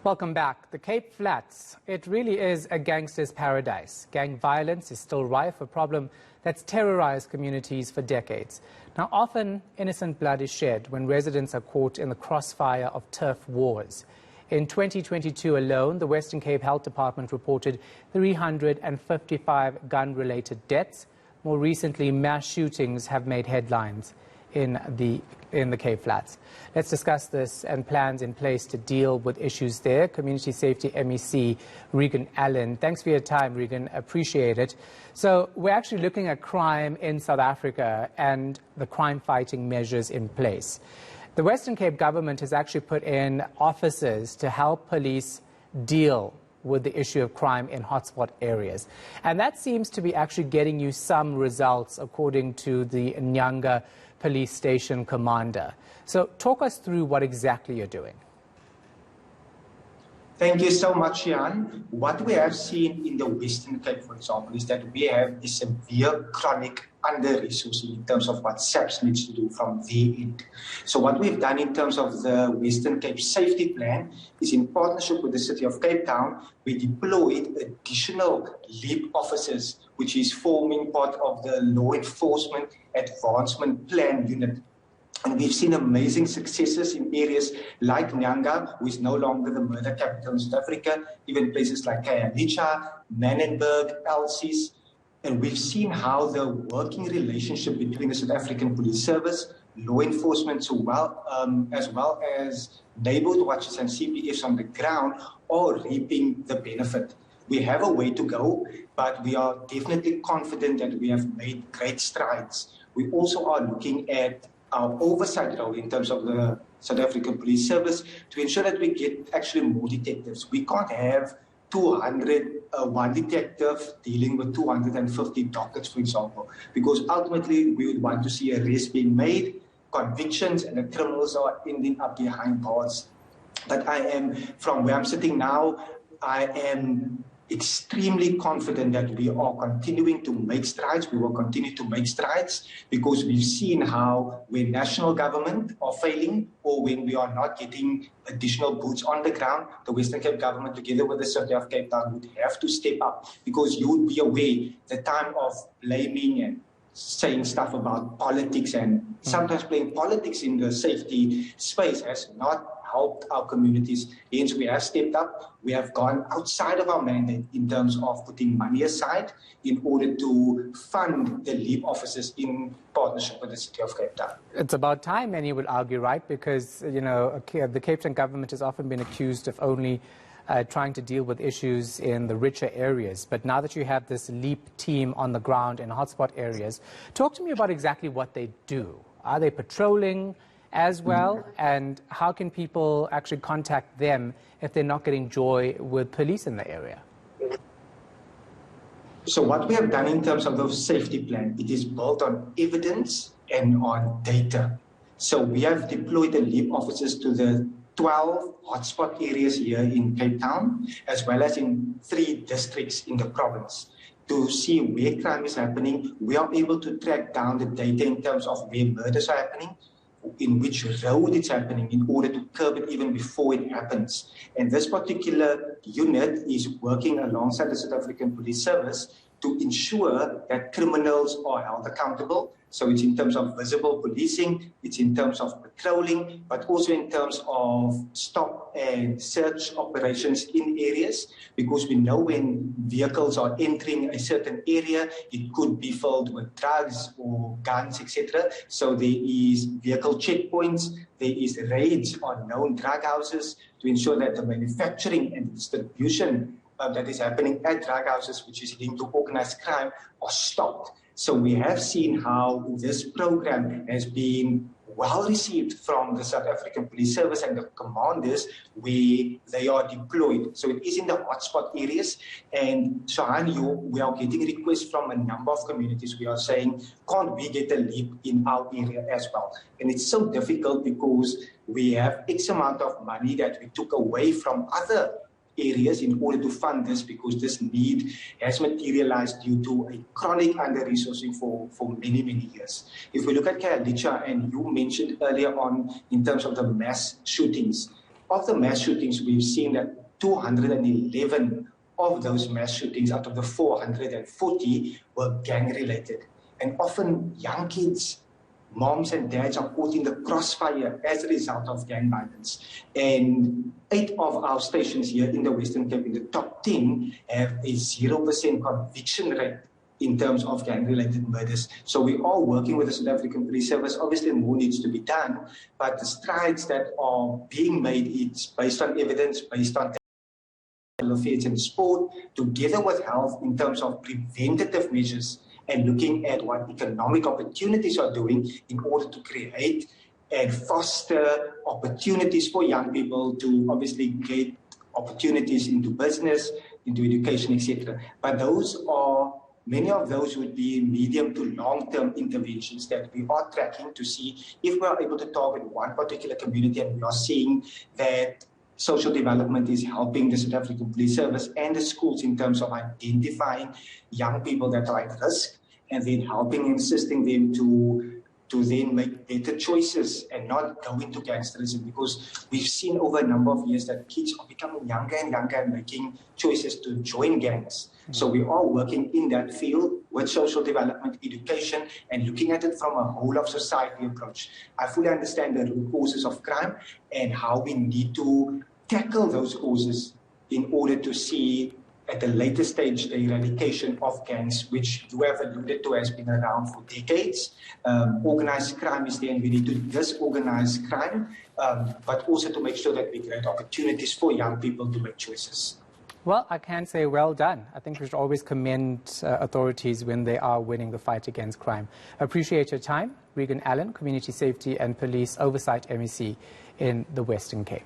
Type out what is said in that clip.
Welcome back. The Cape Flats, it really is a gangster's paradise. Gang violence is still rife, a problem that's terrorized communities for decades. Now, often innocent blood is shed when residents are caught in the crossfire of turf wars. In 2022 alone, the Western Cape Health Department reported 355 gun-related deaths. More recently, mass shootings have made headlines in the Cape Flats. Let's discuss this and plans in place to deal with issues there. Community Safety MEC Reagen Allen. Thanks for your time, Reagen. Appreciate it. So we're actually looking at crime in South Africa and the crime-fighting measures in place. The Western Cape government has actually put in officers to help police deal with the issue of crime in hotspot areas. And that seems to be actually getting you some results, according to the eNCA police station commander. So talk us through what exactly you're doing. Thank you so much, Shahan. What we have seen in the Western Cape, for example, is that we have a severe chronic under-resourcing in terms of what SAPS needs to do from their end. So what we've done in terms of the Western Cape Safety Plan is, in partnership with the City of Cape Town, we deployed additional LEAP officers, which is forming part of the Law Enforcement Advancement Plan unit. And we've seen amazing successes in areas like eNCA, who is no longer the murder capital in South Africa, even places like Khayelitsha, Manenberg, Elsies. And we've seen how the working relationship between the South African Police Service, law enforcement, as well as neighborhood watches and CPFs on the ground are reaping the benefit. We have a way to go, but we are definitely confident that we have made great strides. We also are looking at our oversight role in terms of the South African Police Service to ensure that we get actually more detectives. We can't have 200, one detective dealing with 250 dockets, for example, because ultimately we would want to see arrests being made, convictions, and the criminals are ending up behind bars. But from where I'm sitting now, I am extremely confident that we are continuing to make strides. We will continue to make strides because we've seen how when national government are failing or when we are not getting additional boots on the ground, the Western Cape government together with the City of Cape Town would have to step up, because you would be aware the time of blaming and saying stuff about politics and sometimes playing politics in the safety space has not helped our communities. Hence, we have stepped up. We have gone outside of our mandate in terms of putting money aside in order to fund the LEAP officers in partnership with the City of Cape Town. It's about time, many would argue, right? Because, you know, the Cape Town government has often been accused of only trying to deal with issues in the richer areas. But now that you have this LEAP team on the ground in hotspot areas, talk to me about exactly what they do. Are they patrolling as well? And how can people actually contact them if they're not getting joy with police in the area? So what we have done in terms of the safety plan, it is built on evidence and on data. So we have deployed the LEAP officers to the 12 hotspot areas here in Cape Town, as well as in 3 districts in the province, to see where crime is happening. We are able to track down the data in terms of where murders are happening, in which road it's happening, in order to curb it even before it happens. And this particular unit is working alongside the South African Police Service to ensure that criminals are held accountable. So it's in terms of visible policing, it's in terms of patrolling, but also in terms of stop and search operations in areas, because we know when vehicles are entering a certain area, it could be filled with drugs or guns, etc. So there is vehicle checkpoints, there is raids on known drug houses to ensure that the manufacturing and distribution that is happening at drug houses, which is linked to organized crime, are stopped. So we have seen how this program has been well received from the South African Police Service and the commanders where they are deployed. So it is in the hotspot areas. And Shahan, we are getting requests from a number of communities. We are saying, can't we get a LEAP in our area as well? And it's so difficult because we have X amount of money that we took away from other areas in order to fund this, because this need has materialized due to a chronic under-resourcing for many, many years. If we look at Khayelitsha, and you mentioned earlier on in terms of the mass shootings, of the mass shootings, we've seen that 211 of those mass shootings out of the 440 were gang-related. And often young kids, moms and dads are caught in the crossfire as a result of gang violence. And 8 of our stations here in the Western Cape, in the top 10, have a 0% conviction rate in terms of gang-related murders. So we are working with the South African Police Service. Obviously, more needs to be done, but the strides that are being made, it's based on evidence, based on affairs and sport, together with health in terms of preventative measures and looking at what economic opportunities are doing in order to create and foster opportunities for young people to obviously get opportunities into business, into education, etc. But many of those would be medium to long-term interventions that we are tracking to see if we are able to target one particular community, and we are seeing that social development is helping the South African Police Service and the schools in terms of identifying young people that are at risk and then helping and assisting them to then make better choices and not go into gangsterism, because we've seen over a number of years that kids are becoming younger and younger and making choices to join gangs. So we are working in that field with social development, education, and looking at it from a whole of society approach. I fully understand the root causes of crime and how we need to tackle those causes in order to see at a later stage the eradication of gangs, which you have alluded to has been around for decades. Organized crime is there, and we need to disorganize crime, but also to make sure that we create opportunities for young people to make choices. Well, I can say well done. I think we should always commend authorities when they are winning the fight against crime. Appreciate your time. Reagen Allen, Community Safety and Police Oversight MEC in the Western Cape.